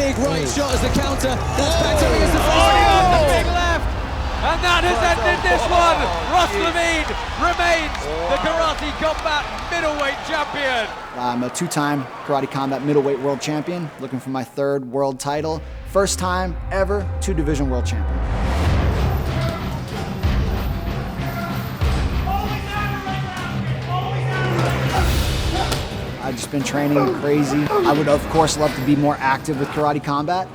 big right shot as the counter. That's back to me as the first. The big left. And that has ended this one. Ross Levine remains the Karate Combat middleweight champion. I'm a two-time Karate Combat middleweight world champion, looking for my third world title. First time ever two-division world champion. I've just been training crazy. I would, of course, love to be more active with Karate Combat.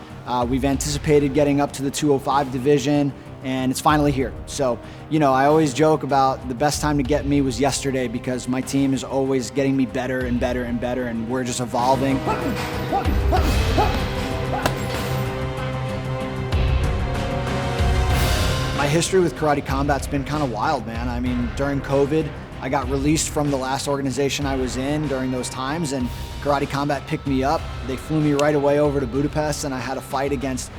We've anticipated getting up to the 205 division, and it's finally here. So, you know, I always joke about the best time to get me was yesterday because my team is always getting me better and better and better, and we're just evolving. My history with Karate Combat's been kind of wild, man. I mean, during COVID, I got released from the last organization I was in during those times, and Karate Combat picked me up. They flew me right away over to Budapest, and I had a fight against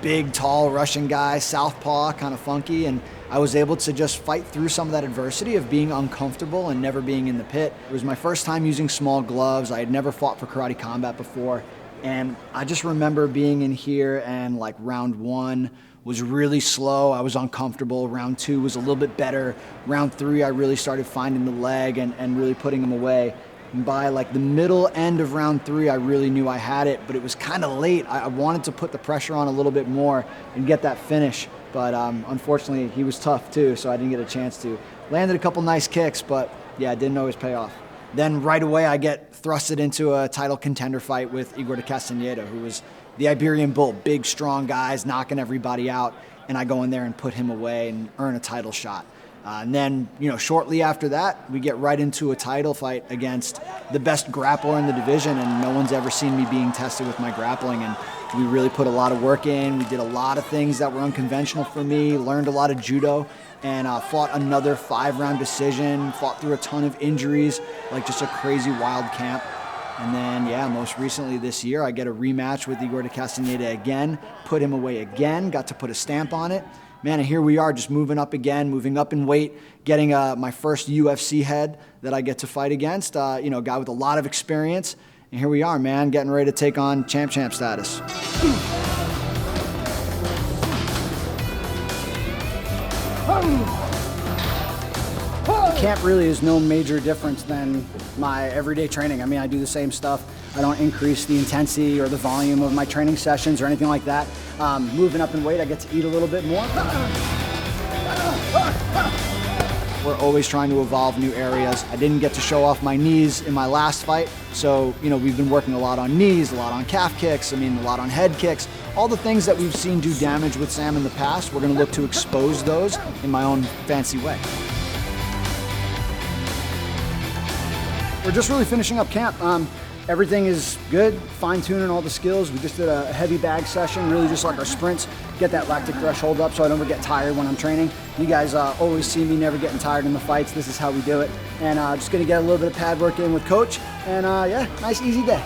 big, tall Russian guy, southpaw, kind of funky, and I was able to just fight through some of that adversity of being uncomfortable and never being in the pit. It was my first time using small gloves. I had never fought for Karate Combat before, and I just remember being in here and like round one was really slow. I was uncomfortable. Round two was a little bit better. Round three, I really started finding the leg and really putting them away. And by like the middle end of round three, I really knew I had it, but it was kind of late. I wanted to put the pressure on a little bit more and get that finish. But unfortunately, he was tough too, so I didn't get a chance to. Landed a couple nice kicks, but yeah, it didn't always pay off. Then right away, I get thrusted into a title contender fight with Igor de Castañeda, who was the Iberian Bull, big, strong guys, knocking everybody out, and I go in there and put him away and earn a title shot. And then, you know, shortly after that, we get right into a title fight against the best grappler in the division, and no one's ever seen me being tested with my grappling, and we really put a lot of work in. We did a lot of things that were unconventional for me, learned a lot of judo, and fought another 5-round decision, fought through a ton of injuries, like just a crazy wild camp. And then, yeah, most recently this year, I get a rematch with Igor de Castañeda again, put him away again, got to put a stamp on it. Man, and here we are just moving up again, moving up in weight, getting my first UFC head that I get to fight against, you know, a guy with a lot of experience. And here we are, man, getting ready to take on champ status. Camp really is no major difference than my everyday training. I mean, I do the same stuff. I don't increase the intensity or the volume of my training sessions or anything like that. Moving up in weight, I get to eat a little bit more. We're always trying to evolve new areas. I didn't get to show off my knees in my last fight, so you know, we've been working a lot on knees, a lot on calf kicks, I mean, a lot on head kicks. All the things that we've seen do damage with Sam in the past, we're gonna look to expose those in my own fancy way. We're just really finishing up camp. Everything is good, fine-tuning all the skills. We just did a heavy bag session, really just like our sprints, get that lactic threshold up so I don't ever get tired when I'm training. You guys always see me never getting tired in the fights. This is how we do it. And just gonna get a little bit of pad work in with coach. And yeah, nice easy day.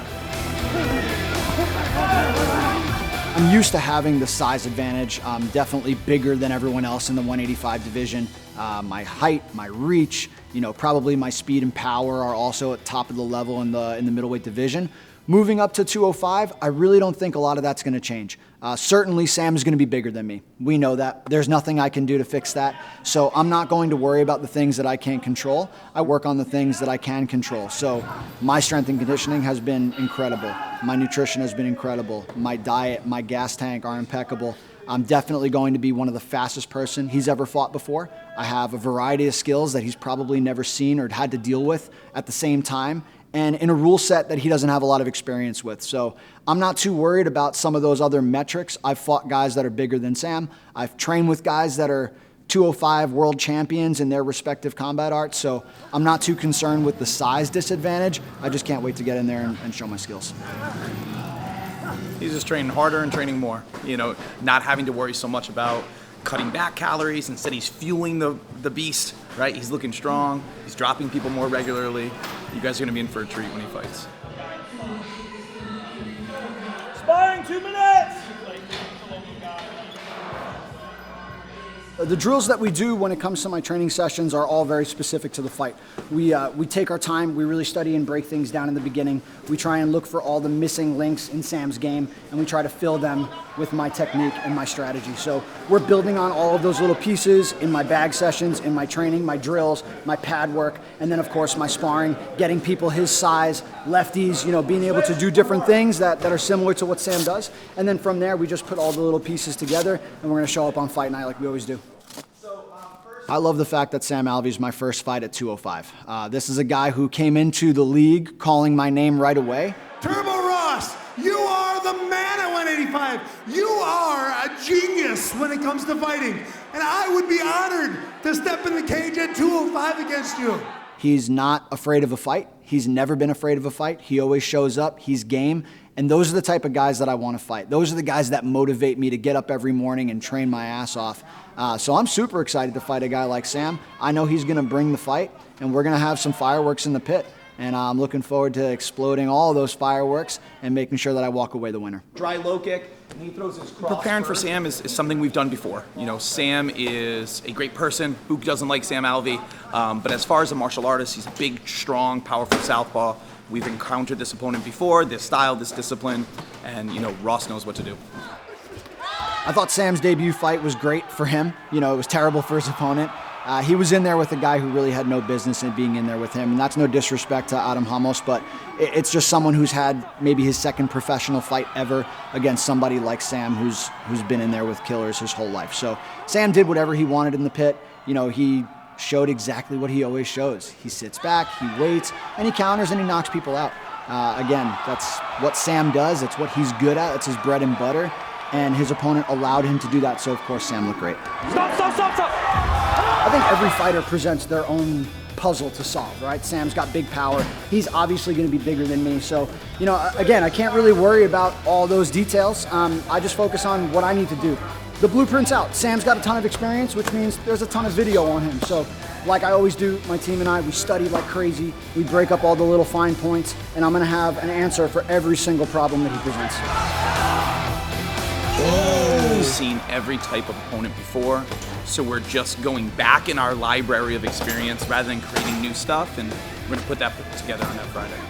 I'm used to having the size advantage. I'm definitely bigger than everyone else in the 185 division. My height, my reach, you know, probably my speed and power are also at top of the level in the middleweight division. Moving up to 205, I really don't think a lot of that's gonna change. Certainly Sam is gonna be bigger than me. We know that. There's nothing I can do to fix that. So I'm not going to worry about the things that I can't control. I work on the things that I can control. So my strength and conditioning has been incredible. My nutrition has been incredible. My diet, my gas tank are impeccable. I'm definitely going to be one of the fastest person he's ever fought before. I have a variety of skills that he's probably never seen or had to deal with at the same time, and in a rule set that he doesn't have a lot of experience with. So I'm not too worried about some of those other metrics. I've fought guys that are bigger than Sam. I've trained with guys that are 205 world champions in their respective combat arts, so I'm not too concerned with the size disadvantage. I just can't wait to get in there and show my skills. He's just training harder and training more, you know, not having to worry so much about cutting back calories. Instead, he's fueling the beast, right? He's looking strong. He's dropping people more regularly. You guys are going to be in for a treat when he fights. Sparring 2 minutes! The drills that we do when it comes to my training sessions are all very specific to the fight. We take our time, we really study and break things down in the beginning. We try and look for all the missing links in Sam's game, and we try to fill them with my technique and my strategy. So we're building on all of those little pieces in my bag sessions, in my training, my drills, my pad work, and then of course my sparring, getting people his size, lefties, being able to do different things that are similar to what Sam does. And then from there, we just put all the little pieces together, and we're gonna show up on fight night like we always do. I love the fact that Sam Alvey is my first fight at 205. This is a guy who came into the league calling my name right away. Turbo Ross, you are the man at 185. You are a genius when it comes to fighting. And I would be honored to step in the cage at 205 against you. He's not afraid of a fight. He's never been afraid of a fight. He always shows up. He's game. And those are the type of guys that I want to fight. Those are the guys that motivate me to get up every morning and train my ass off. So I'm super excited to fight a guy like Sam. I know he's going to bring the fight, and we're going to have some fireworks in the pit. And I'm looking forward to exploding all of those fireworks and making sure that I walk away the winner. Dry low kick, and he throws his cross. Preparing for Sam is something we've done before. Sam is a great person. Who doesn't like Sam Alvey? But as far as a martial artist, he's a big, strong, powerful southpaw. We've encountered this opponent before, this style, this discipline, and Ross knows what to do. I thought Sam's debut fight was great for him. It was terrible for his opponent. He was in there with a guy who really had no business in being in there with him, and that's no disrespect to Adam Ramos, but it's just someone who's had maybe his second professional fight ever against somebody like Sam who's been in there with killers his whole life. So Sam did whatever he wanted in the pit. He showed exactly what he always shows. He sits back, he waits, and he counters and he knocks people out. Again, that's what Sam does. It's what he's good at. It's his bread and butter. And his opponent allowed him to do that, so of course Sam looked great. Stop! I think every fighter presents their own puzzle to solve, right? Sam's got big power. He's obviously going to be bigger than me. So, again, I can't really worry about all those details. I just focus on what I need to do. The blueprint's out. Sam's got a ton of experience, which means there's a ton of video on him. So, like I always do, my team and I, we study like crazy. We break up all the little fine points, and I'm going to have an answer for every single problem that he presents. We've seen every type of opponent before, so we're just going back in our library of experience rather than creating new stuff, and we're going to put that together on that Friday.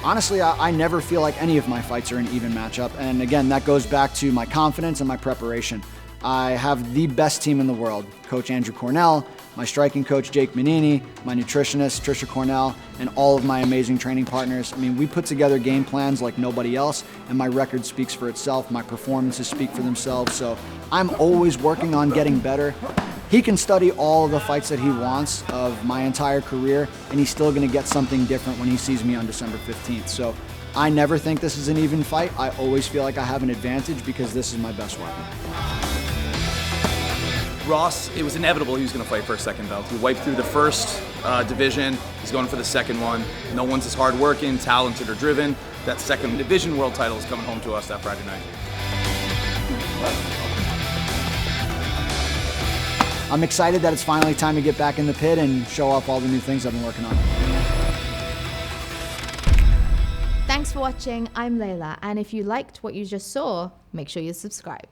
Honestly, I never feel like any of my fights are an even matchup, and again, that goes back to my confidence and my preparation. I have the best team in the world. Coach Andrew Cornell, my striking coach Jake Manini, my nutritionist Trisha Cornell, and all of my amazing training partners. We put together game plans like nobody else, and my record speaks for itself. My performances speak for themselves, so I'm always working on getting better. He can study all of the fights that he wants of my entire career, and he's still gonna get something different when he sees me on December 15th. So I never think this is an even fight. I always feel like I have an advantage because this is my best weapon. Ross, it was inevitable he was going to fight for a second belt. He wiped through the first division. He's going for the second one. No one's as hardworking, talented, or driven. That second division world title is coming home to us that Friday night. I'm excited that it's finally time to get back in the pit and show off all the new things I've been working on. Thanks for watching. I'm Layla, and if you liked what you just saw, make sure you subscribe.